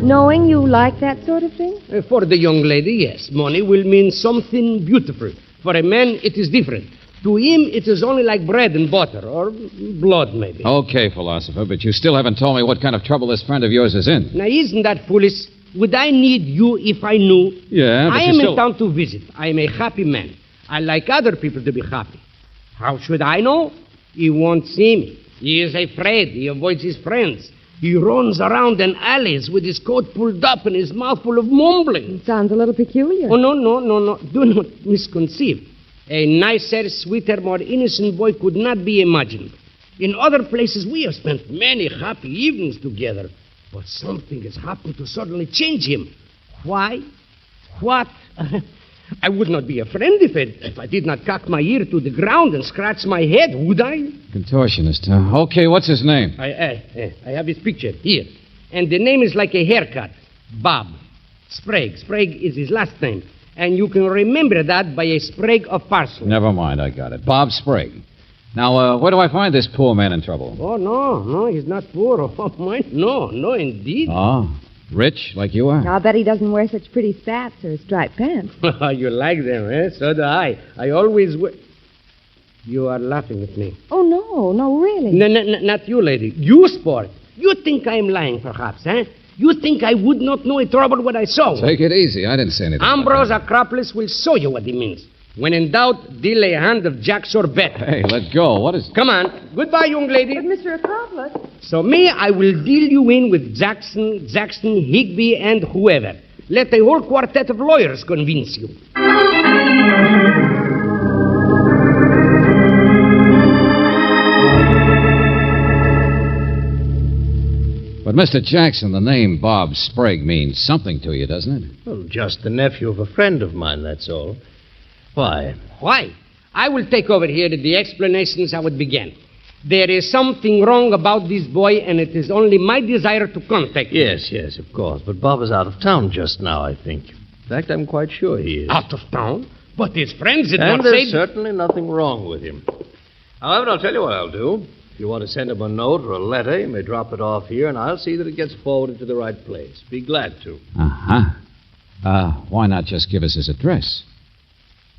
Knowing you like that sort of thing? For the young lady, yes. Money will mean something beautiful. For a man, it is different. To him, it is only like bread and butter, or blood, maybe. Okay, philosopher, but you still haven't told me what kind of trouble this friend of yours is in. Now, isn't that foolish? Would I need you if I knew? Yeah, but I you am still... in town to visit. I am a happy man. I like other people to be happy. How should I know? He won't see me. He is afraid. He avoids his friends. He runs around in alleys with his coat pulled up and his mouth full of mumbling. It sounds a little peculiar. Oh, no. Do not misconceive. A nicer, sweeter, more innocent boy could not be imagined. In other places, we have spent many happy evenings together. But something has happened to suddenly change him. Why? What? I would not be a friend if I did not cock my ear to the ground and scratch my head, would I? Contortionist, huh? Okay, what's his name? I have his picture here. And the name is like a haircut. Bob Sprague. Sprague is his last name. And you can remember that by a sprig of parsley. Never mind, I got it. Bob Sprague. Now, where do I find this poor man in trouble? Oh, no, he's not poor. Oh, my, no, indeed. Oh, rich like you are? I'll bet he doesn't wear such pretty spats or striped pants. You like them, eh? So do I. I always wear... You are laughing at me. Oh, no, really. No, not you, lady. You, sport. You think I am lying, perhaps, eh? You think I would not know a trouble what I saw? Take it easy. I didn't say anything. Ambrose Acropolis will show you what he means. When in doubt, deal a hand of Jack Sorbet. Hey, let go. What is... Come on. Goodbye, young lady. But, Mr. Acropolis... So me, I will deal you in with Jackson, Higby, and whoever. Let a whole quartet of lawyers convince you. But, Mr. Jackson, the name Bob Sprague means something to you, doesn't it? Well, just the nephew of a friend of mine, that's all. Why? Why? I will take over here the explanations I would begin. There is something wrong about this boy, and it is only my desire to contact him. Yes, of course. But Bob is out of town just now, I think. In fact, I'm quite sure he is. Out of town? But his friends did and not there's say... certainly nothing wrong with him. However, I'll tell you what I'll do. If you want to send him a note or a letter, you may drop it off here, and I'll see that it gets forwarded to the right place. Be glad to. Uh-huh. Why not just give us his address?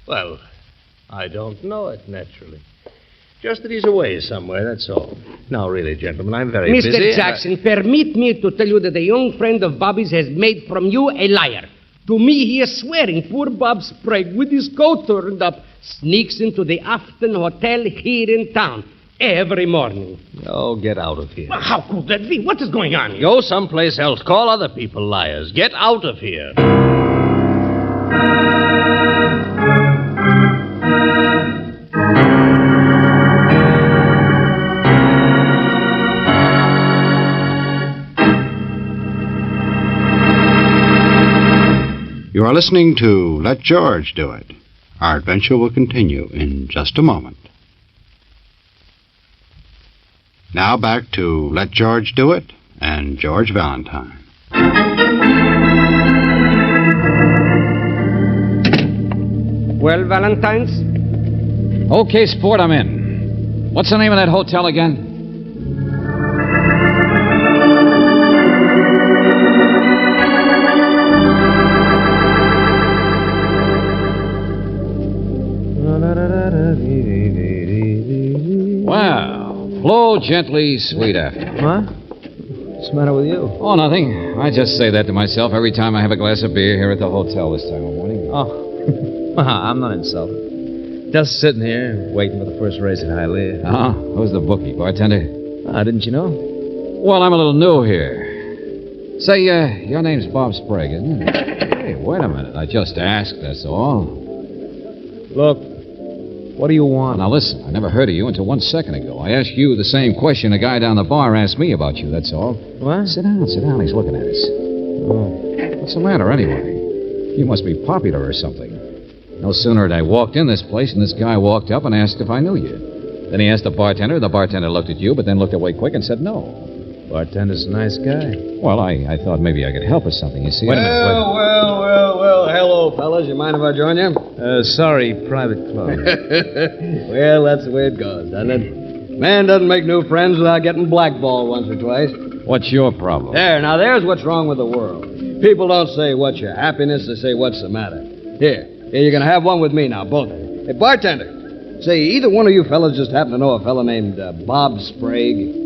Well, I don't know it, naturally. Just that he's away somewhere, that's all. Now, really, gentlemen, I'm very busy. Mr. Jackson, permit me to tell you that a young friend of Bobby's has made from you a liar. To me, he is swearing poor Bob Sprague, with his coat turned up, sneaks into the Afton Hotel here in town every morning. Oh, get out of here. Well, how could that be? What is going on here? Go someplace else. Call other people liars. Get out of here. You are listening to Let George Do It. Our adventure will continue in just a moment. Now back to Let George Do It and George Valentine. Well, Valentines? Okay, sport, I'm in. What's the name of that hotel again? Wow. Flow gently, sweet after. What? What's the matter with you? Oh, nothing. I just say that to myself every time I have a glass of beer here at the hotel this time of morning. Oh, I'm not insulted. Just sitting here, waiting for the first race at Hialeah. Uh-huh. Who's the bookie, bartender? Didn't you know? Well, I'm a little new here. Say, your name's Bob Sprague, isn't it? Hey, wait a minute. I just asked, that's all. Look, what do you want? Now, listen, I never heard of you until 1 second ago. I asked you the same question a guy down the bar asked me about you, that's all. What? Sit down. He's looking at us. Oh. What's the matter, anyway? You must be popular or something. No sooner had I walked in this place than this guy walked up and asked if I knew you. Then he asked the bartender. The bartender looked at you, but then looked away quick and said no. Bartender's a nice guy. Well, I thought maybe I could help with something. You see? Well, hello, fellas. You mind if I join you? Sorry, private club. Well, that's the way it goes, doesn't it? Man doesn't make new friends without getting blackballed once or twice. What's your problem? There's what's wrong with the world. People don't say what's your happiness, they say what's the matter. Here, you're going to have one with me now, both of you. Hey, bartender, say, either one of you fellas just happen to know a fella named Bob Sprague?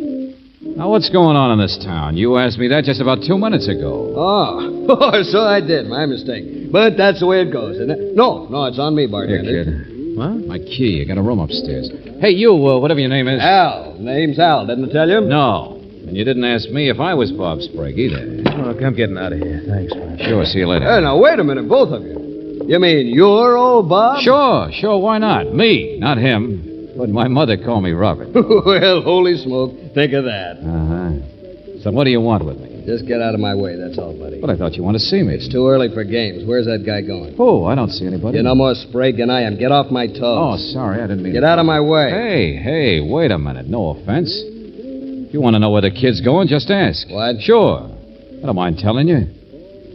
Now, what's going on in this town? You asked me that just about 2 minutes ago. Oh, so I did. My mistake. But that's the way it goes, isn't it? No, it's on me, bartender. Here, kid. What? My key. I got a room upstairs. Hey, you, whatever your name is. Al. Name's Al. Didn't I tell you? No. And you didn't ask me if I was Bob Sprague either. Look, I'm getting out of here. Thanks, man. Sure, see you later. Hey, now, wait a minute, both of you. You mean you're old Bob? Sure, why not? Me, not him. But my mother called me Robert. Well, holy smoke. Think of that. Uh-huh. So what do you want with me? Just get out of my way, that's all, buddy. But I thought you wanted to see me. It's too early for games. Where's that guy going? Oh, I don't see anybody. You're no more Sprague than I am. Get off my toes. Oh, sorry, I didn't mean Get out of my way. Hey, wait a minute. No offense. If you want to know where the kid's going, just ask. What? Sure. I don't mind telling you.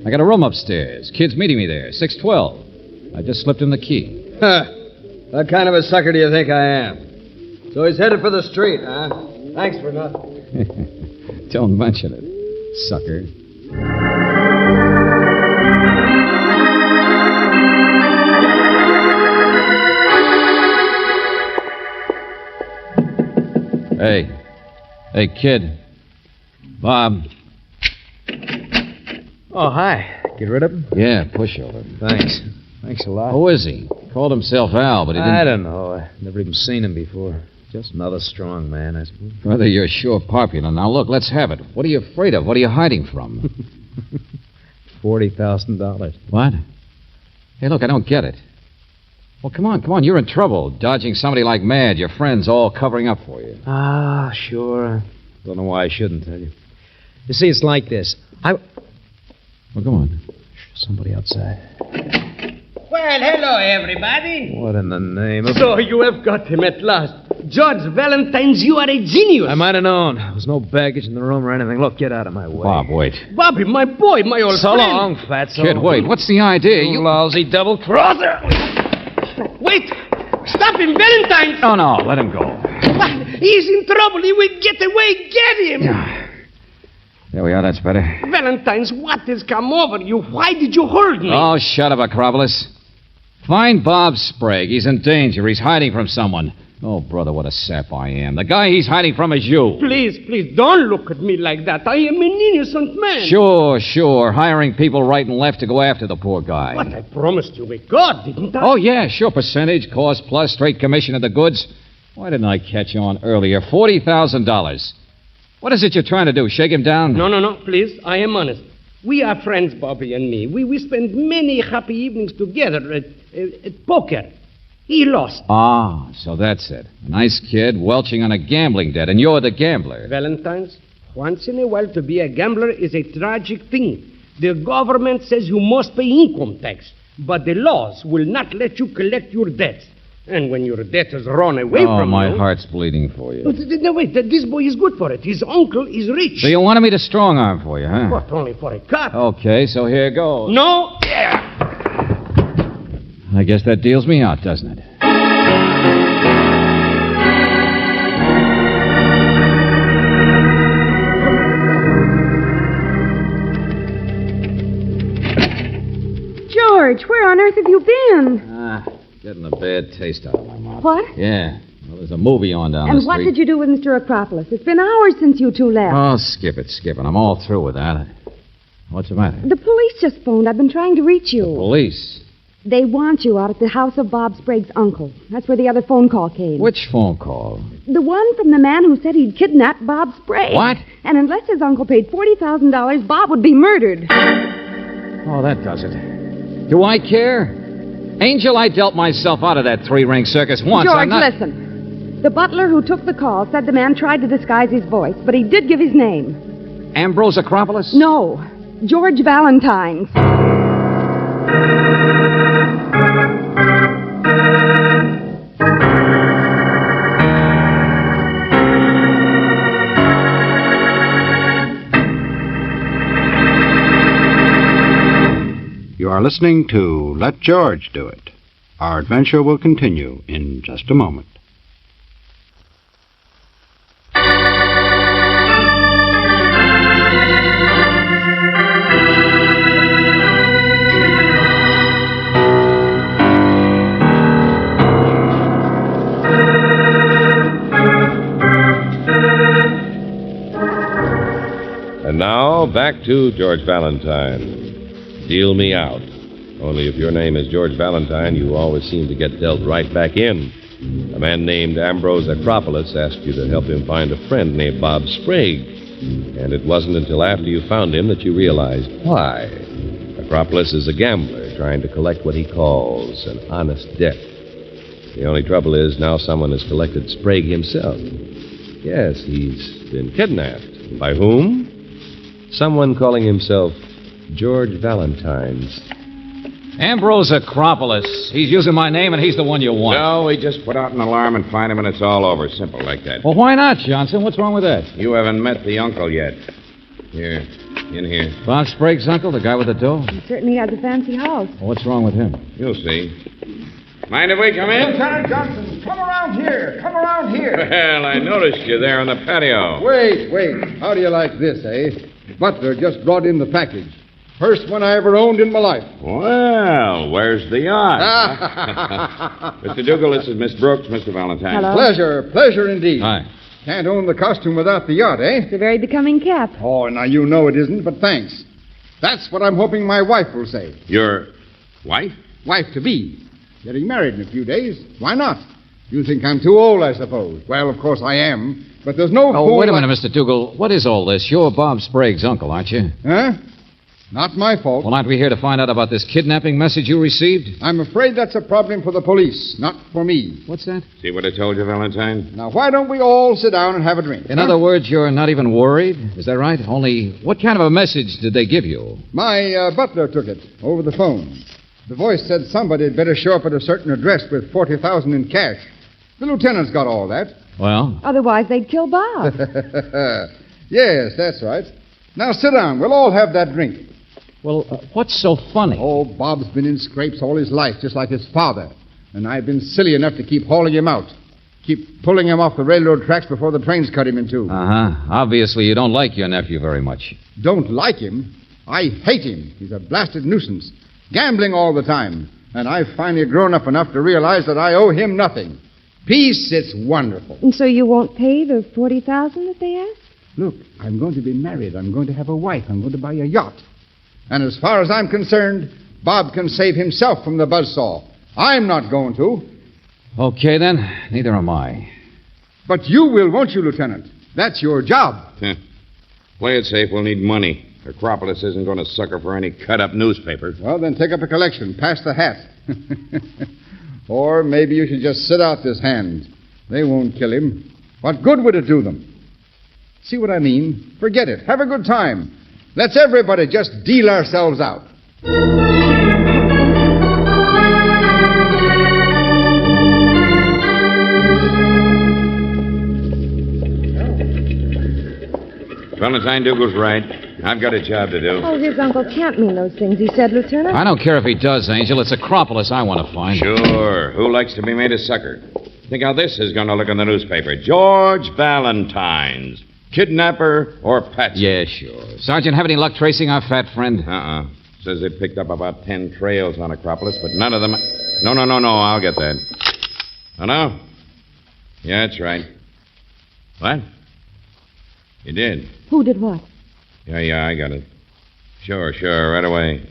I got a room upstairs. Kid's meeting me there, 612. I just slipped him the key. Huh. What kind of a sucker do you think I am? So he's headed for the street, huh? Thanks for nothing. Don't mention it, sucker. Hey, kid. Bob. Oh, hi. Get rid of him? Yeah, pushover. Thanks. Thanks a lot. Who is he? Called himself Al, but he didn't... I don't know. I've never even seen him before. Just another strong man, I suppose. Brother, you're sure popular. Now, look, let's have it. What are you afraid of? What are you hiding from? $40,000. What? Hey, look, I don't get it. Well, come on. You're in trouble. Dodging somebody like mad. Your friends all covering up for you. Ah, sure. Don't know why I shouldn't tell you. You see, it's like this. Well, go on. Somebody outside. Well, hello, everybody. What in the name of... So you have got him at last. George Valentine's, you are a genius. I might have known. There was no baggage in the room or anything. Look, get out of my way. Bob, wait. Bobby, my boy, my old So friend. long, fatso. Kid, wait. What's the idea? You lousy double-crosser. Wait. Stop him, Valentine's. No, let him go. What? He's in trouble. He will get away. Get him. There we are. That's better. Valentine's, what has come over you? Why did you hold me? Oh, shut up, Acropolis. Find Bob Sprague. He's in danger. He's hiding from someone. Oh, brother, what a sap I am. The guy he's hiding from is you. Please, don't look at me like that. I am an innocent man. Sure. Hiring people right and left to go after the poor guy. But I promised you a God, didn't I? Oh, yeah, sure. Percentage, cost plus, straight commission of the goods. Why didn't I catch on earlier? $40,000. What is it you're trying to do? Shake him down? No, please. I am honest. We are friends, Bobby and me. We spend many happy evenings together at poker. He lost. Ah, so that's it. A nice kid welching on a gambling debt, and you're the gambler. Valentine's, once in a while to be a gambler is a tragic thing. The government says you must pay income tax, but the laws will not let you collect your debts. And when your debtors run away from you... Oh, my heart's bleeding for you. No, wait, this boy is good for it. His uncle is rich. So you wanted me to strong-arm for you, huh? But only for a cut. Okay, so here goes. No! I guess that deals me out, doesn't it? George, where on earth have you been? Getting a bad taste out of my mouth. What? Yeah. Well, there's a movie on down the And street. what did you do with Mr. Acropolis? It's been hours since you two left. Oh, skip it. I'm all through with that. What's the matter? The police just phoned. I've been trying to reach you. Police? They want you out at the house of Bob Sprague's uncle. That's where the other phone call came. Which phone call? The one from the man who said he'd kidnapped Bob Sprague. What? And unless his uncle paid $40,000, Bob would be murdered. Oh, that does it. Do I care? Angel, I dealt myself out of that three-ring circus once. George, I'm not... listen. The butler who took the call said the man tried to disguise his voice, but he did give his name. Ambrose Acropolis? No, George Valentine's. are listening to Let George Do It. Our adventure will continue in just a moment. And now, back to George Valentine. Deal me out. Only if your name is George Valentine, you always seem to get dealt right back in. A man named Ambrose Acropolis asked you to help him find a friend named Bob Sprague. And it wasn't until after you found him that you realized why. Acropolis is a gambler trying to collect what he calls an honest debt. The only trouble is now someone has collected Sprague himself. Yes, he's been kidnapped. By whom? Someone calling himself George Valentine's. Ambrose Acropolis. He's using my name, and he's the one you want. No, we just put out an alarm and find him, and it's all over. Simple like that. Well, why not, Johnson? What's wrong with that? You haven't met the uncle yet. Here, in here. Bob Sprague's uncle, the guy with the dough? He certainly has a fancy house. Well, what's wrong with him? You'll see. Mind if we come in? Lieutenant Johnson, come around here. Come around here. Well, I noticed you there on the patio. Wait. How do you like this, eh? Butler just brought in the package. First one I ever owned in my life. Well, where's the yacht? Mr. Dougal, this is Miss Brooks, Mr. Valentine. Hello. Pleasure indeed. Hi. Can't own the costume without the yacht, eh? It's a very becoming cap. Oh, now you know it isn't, but thanks. That's what I'm hoping my wife will say. Your wife? Wife-to-be. Getting married in a few days. Why not? You think I'm too old, I suppose. Well, of course I am, but there's no Oh, fool wait a like- minute, Mr. Dougal. What is all this? You're Bob Sprague's uncle, aren't you? Huh? Not my fault. Well, aren't we here to find out about this kidnapping message you received? I'm afraid that's a problem for the police, not for me. What's that? See what I told you, Valentine? Now, why don't we all sit down and have a drink? In other words, you're not even worried? Is that right? Only, what kind of a message did they give you? My butler took it over the phone. The voice said somebody had better show up at a certain address with $40,000 in cash. The lieutenant's got all that. Well, Otherwise, they'd kill Bob. Yes, that's right. Now, sit down. We'll all have that drink. well, what's so funny? Oh, Bob's been in scrapes all his life, just like his father. And I've been silly enough to keep hauling him out. Keep pulling him off the railroad tracks before the trains cut him in two. Uh-huh. Obviously, you don't like your nephew very much. Don't like him. I hate him. He's a blasted nuisance. Gambling all the time. And I've finally grown up enough to realize that I owe him nothing. Peace, it's wonderful. And so you won't pay the $40,000 that they asked? Look, I'm going to be married. I'm going to have a wife. I'm going to buy a yacht. And as far as I'm concerned, Bob can save himself from the buzzsaw. I'm not going to. Okay, then. Neither am I. But you will, won't you, Lieutenant? That's your job. Play it safe. We'll need money. Acropolis isn't going to sucker for any cut-up newspaper. Well, then take up a collection. Pass the hat. Or maybe you should just sit out this hand. They won't kill him. What good would it do them? See what I mean? Forget it. Have a good time. Let's everybody just deal ourselves out. Valentine Dougal's right. I've got a job to do. Oh, his uncle can't mean those things he said, Lieutenant. I don't care if he does, Angel. It's Acropolis I want to find. Sure. Who likes to be made a sucker? Think how this is going to look in the newspaper. George Valentine's. Kidnapper or patsy? Yeah, sure. Sergeant, have any luck tracing our fat friend? Says they picked up about 10 trails on Acropolis, but none of them... No. I'll get that. Oh, no? Yeah, that's right. What? You did? Who did what? Yeah, I got it. Sure, right away.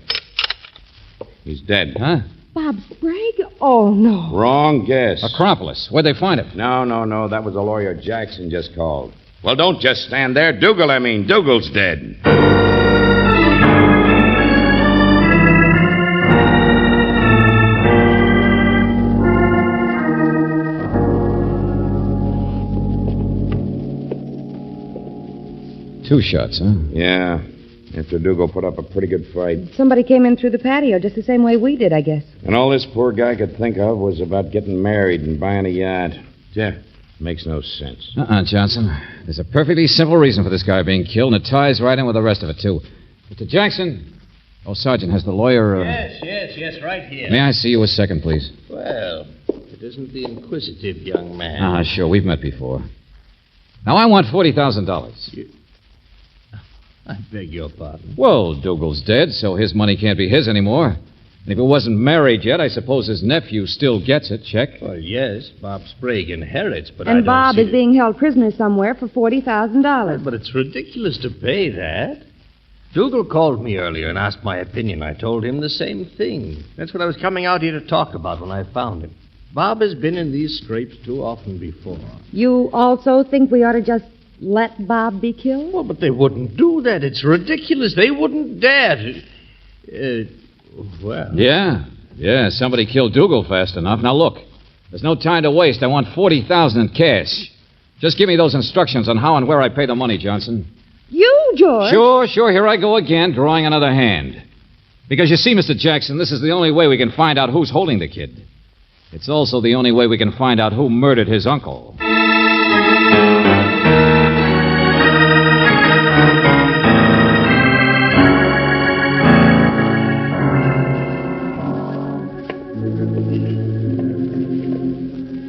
He's dead. Huh? Bob Sprague? Oh, no. Wrong guess. Acropolis. Where'd they find him? No. That was the lawyer Jackson just called. Well, don't just stand there. Dougal's dead. Two shots, huh? Yeah. After Dougal put up a pretty good fight. Somebody came in through the patio just the same way we did, I guess. And all this poor guy could think of was about getting married and buying a yacht. Yeah, makes no sense. Johnson. There's a perfectly simple reason for this guy being killed, and it ties right in with the rest of it, too. Mr. Jackson. Oh, Sergeant, has the lawyer... Yes, right here. May I see you a second, please? Well, it isn't the inquisitive young man. Ah, sure. We've met before. Now, I want $40,000. I beg your pardon. Well, Dougal's dead, so his money can't be his anymore. And if it wasn't married yet, I suppose his nephew still gets it. Check. Well, yes, Bob Sprague inherits, but And I don't Bob see is being held prisoner somewhere for $40,000. But it's ridiculous to pay that. Dougal called me earlier and asked my opinion. I told him the same thing. That's what I was coming out here to talk about when I found him. Bob has been in these scrapes too often before. You also think we ought to just let Bob be killed? Well, but they wouldn't do that. It's ridiculous. They wouldn't dare to. Well. Yeah, somebody killed Dougal fast enough. Now, look, there's no time to waste. I want $40,000 in cash. Just give me those instructions on how and where I pay the money, Johnson. You, George? Sure. Here I go again, drawing another hand. Because you see, Mr. Jackson, this is the only way we can find out who's holding the kid. It's also the only way we can find out who murdered his uncle.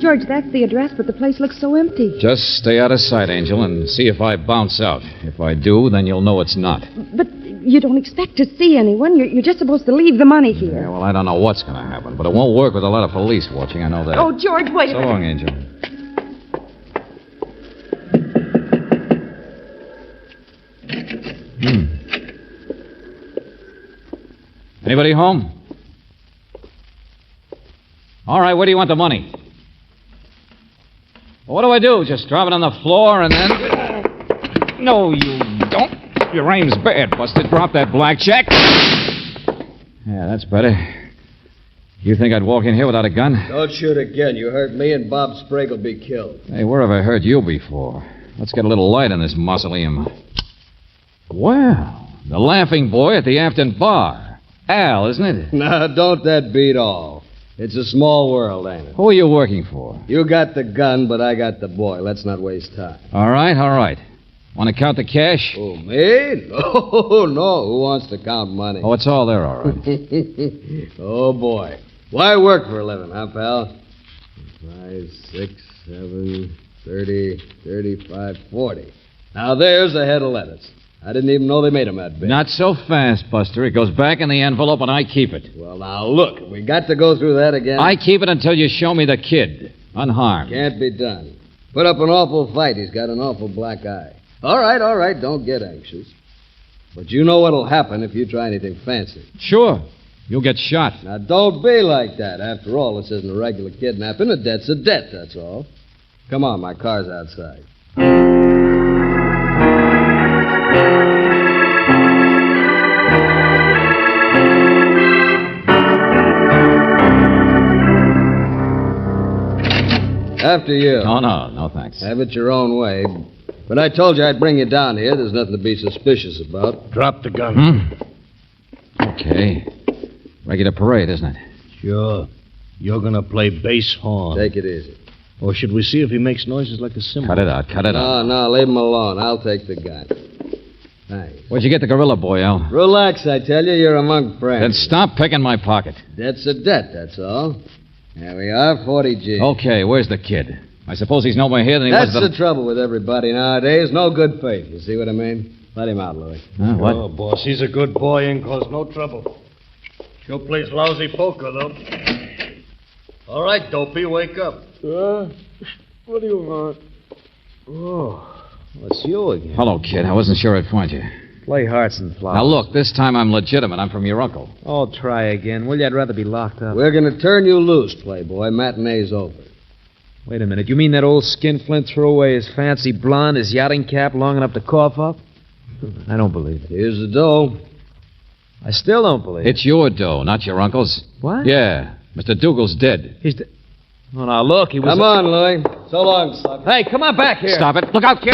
George, that's the address, but the place looks so empty. Just stay out of sight, Angel, and see if I bounce out. If I do, then you'll know it's not. But you don't expect to see anyone. You're just supposed to leave the money here. Yeah, well, I don't know what's going to happen, but it won't work with a lot of police watching. I know that. Oh, George, wait a So minute. long, Angel. Anybody home? All right, where do you want the money? Well, what do I do? Just drop it on the floor and then... No, you don't. Your aim's bad, Buster. Drop that blackjack. Yeah, that's better. You think I'd walk in here without a gun? Don't shoot again. You hurt me and Bob Sprague will be killed. Hey, where have I heard you before? Let's get a little light in this mausoleum. Well, the laughing boy at the Afton bar. Al, isn't it? Now, don't that beat all. It's a small world, ain't it? Who are you working for? You got the gun, but I got the boy. Let's not waste time. All right. Want to count the cash? Oh, me? Oh, no. Who wants to count money? Oh, it's all there, all right. Oh, boy. Why work for a living, huh, pal? 5, 6, 7, 30, 35, 40. Now, there's a head of lettuce. I didn't even know they made them that big. Not so fast, Buster. It goes back in the envelope, and I keep it. Well, now, look. We got to go through that again. I keep it until you show me the kid. Unharmed. Can't be done. Put up an awful fight. He's got an awful black eye. All right. Don't get anxious. But you know what'll happen if you try anything fancy. Sure. You'll get shot. Now, don't be like that. After all, this isn't a regular kidnapping. A debt's a debt, that's all. Come on, my car's outside. After you. Oh, no, thanks. Have it your own way. But I told you I'd bring you down here. There's nothing to be suspicious about. Drop the gun. Okay. Regular parade, isn't it? Sure. You're going to play bass horn. Take it easy. Or should we see if he makes noises like a cymbal? Cut it out. No, leave him alone. I'll take the gun. Thanks. Where'd you get the gorilla boy, Al? Relax, I tell you. You're among friends. Then stop picking my pocket. Debt's a debt, that's all. There we are, 40 G. Okay, where's the kid? I suppose he's no more here than he That's was the trouble with everybody nowadays. No good faith. You see what I mean? Let him out, Louis. Huh, what? Oh, boss, he's a good boy and cause no trouble. Sure plays lousy poker, though. All right, Dopey, wake up. What do you want? Oh, it's you again. Hello, kid. I wasn't sure I'd find you. Play hearts and flowers. Now, look, this time I'm legitimate. I'm from your uncle. Oh, try again. Will you? I'd rather be locked up. We're going to turn you loose, Playboy. Matinee's over. Wait a minute. You mean that old skinflint threw away his fancy blonde, his yachting cap long enough to cough up? I don't believe it. Here's the dough. I still don't believe it. It's your dough, not your uncle's. What? Yeah. Mr. Dougal's dead. He's dead. Oh, now, look, he was... Come on, Louis. So long, sucker. Hey, come on back here. Stop it. Look out, kid.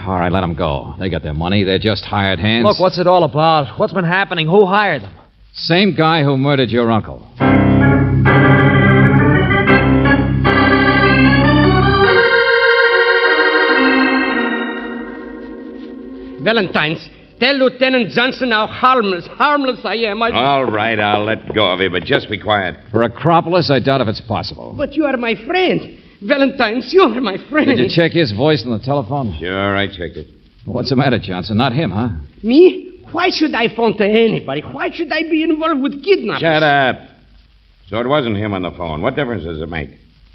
All right, let them go. They got their money. They're just hired hands. Look, what's it all about? What's been happening? Who hired them? Same guy who murdered your uncle. Valentine's, Tell Lieutenant Johnson how harmless I am. All right, I'll let go of you, but just be quiet. For Acropolis, I doubt if it's possible. But you are my friend. Valentine's, you are my friend. Did you check his voice on the telephone? Sure, I checked it. What's the matter, Johnson? Not him, huh? Me? Why should I phone to anybody? Why should I be involved with kidnappers? Shut up. So it wasn't him on the phone. What difference does it make?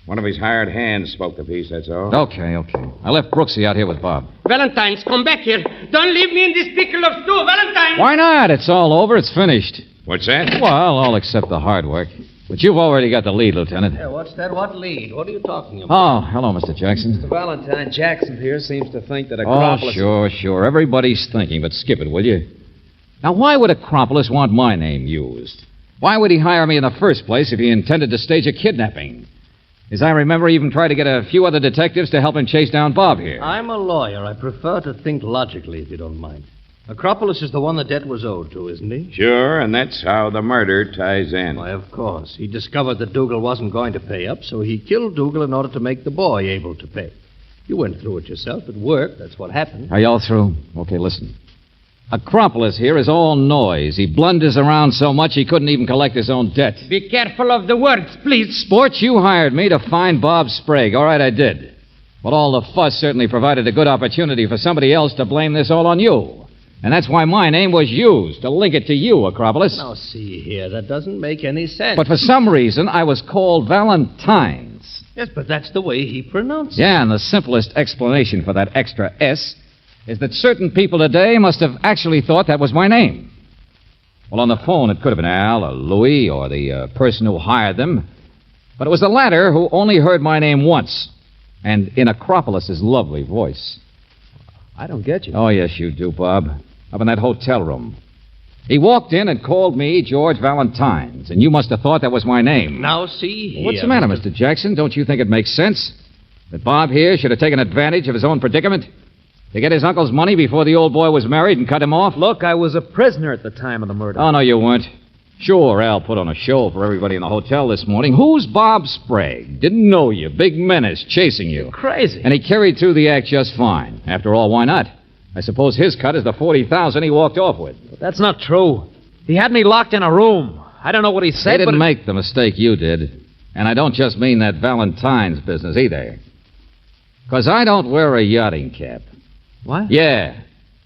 One of his hired hands spoke the piece, that's all. Okay. I left Brooksy out here with Bob. Valentine's, come back here. Don't leave me in this pickle of stew. Valentine! Why not? It's all over. It's finished. What's that? Well, all except the hard work. But you've already got the lead, Lieutenant. Yeah, what's that? What lead? What are you talking about? Oh, hello, Mr. Jackson. Mr. Valentine, Jackson here seems to think that Acropolis... Oh, sure. Everybody's thinking, but skip it, will you? Now, why would Acropolis want my name used? Why would he hire me in the first place if he intended to stage a kidnapping? As I remember, he even tried to get a few other detectives to help him chase down Bob here. I'm a lawyer. I prefer to think logically, if you don't mind. Acropolis is the one the debt was owed to, isn't he? Sure, and that's how the murder ties in. Why, of course. He discovered that Dougal wasn't going to pay up, so he killed Dougal in order to make the boy able to pay. You went through it yourself. It worked. That's what happened. Are y'all through? Okay, listen. Acropolis here is all noise. He blunders around so much he couldn't even collect his own debt. Be careful of the words, please. Sport, you hired me to find Bob Sprague. All right, I did. But all the fuss certainly provided a good opportunity for somebody else to blame this all on you. And that's why my name was used, to link it to you, Acropolis. Now, see here, that doesn't make any sense. But for some reason, I was called Valentine's. Yes, but that's the way he pronounced it. Yeah, and the simplest explanation for that extra S is that certain people today must have actually thought that was my name. Well, on the phone, it could have been Al or Louis or the person who hired them. But it was the latter who only heard my name once, and in Acropolis's lovely voice. I don't get you. Oh, yes, you do, Bob. Up in that hotel room. He walked in and called me George Valentine's, and you must have thought that was my name. Now, see here. What's the matter, Mr. Jackson? Don't you think it makes sense that Bob here should have taken advantage of his own predicament to get his uncle's money before the old boy was married and cut him off? Look, I was a prisoner at the time of the murder. Oh, no, you weren't. Sure, Al put on a show for everybody in the hotel this morning. Who's Bob Sprague? Didn't know you. Big menace chasing you. You're crazy. And he carried through the act just fine. After all, why not? I suppose his cut is the $40,000 he walked off with. But that's not true. He had me locked in a room. I don't know what he said, He didn't but... make the mistake you did. And I don't just mean that Valentine's business either. Because I don't wear a yachting cap. What? Yeah.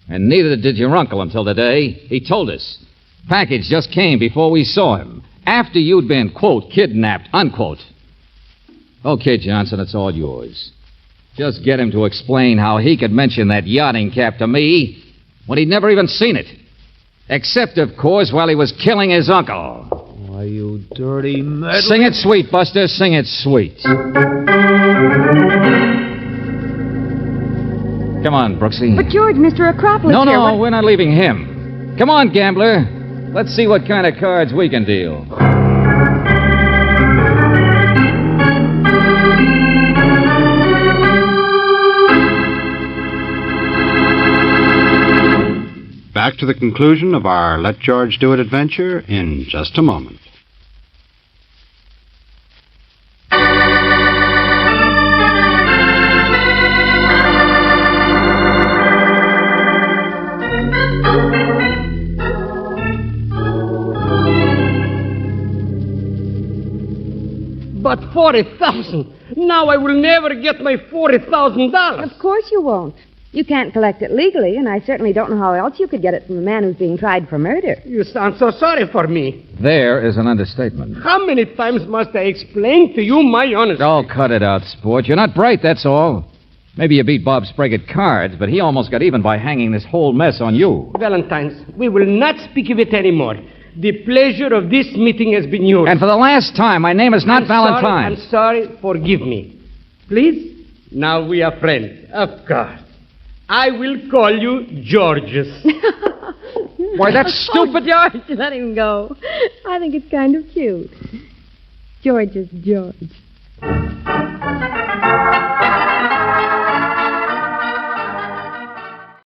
And neither did your uncle until today. He told us. Package just came before we saw him. After you'd been, quote, kidnapped, unquote. Okay, Johnson, it's all yours. Just get him to explain how he could mention that yachting cap to me when he'd never even seen it. Except, of course, while he was killing his uncle. Why, you dirty meddler. Sing it sweet, Buster. Sing it sweet. Come on, Brooksy. But, George, Mr. Acropolis here... No, we're not leaving him. Come on, gambler. Let's see what kind of cards we can deal. Back to the conclusion of our Let George Do It adventure in just a moment. But $40,000. Now I will never get my $40,000. Of course you won't. You can't collect it legally, and I certainly don't know how else you could get it from a man who's being tried for murder. You sound so sorry for me. There is an understatement. How many times must I explain to you my honesty? Oh, cut it out, sport. You're not bright, that's all. Maybe you beat Bob Sprague at cards, but he almost got even by hanging this whole mess on you. Valentine's, we will not speak of it anymore. The pleasure of this meeting has been yours. And for the last time, my name is not Valentine. I'm sorry. Forgive me. Please? Now we are friends. Of course. I will call you Georges. Why, that's stupid. Oh, George, let him go. I think it's kind of cute. George is George.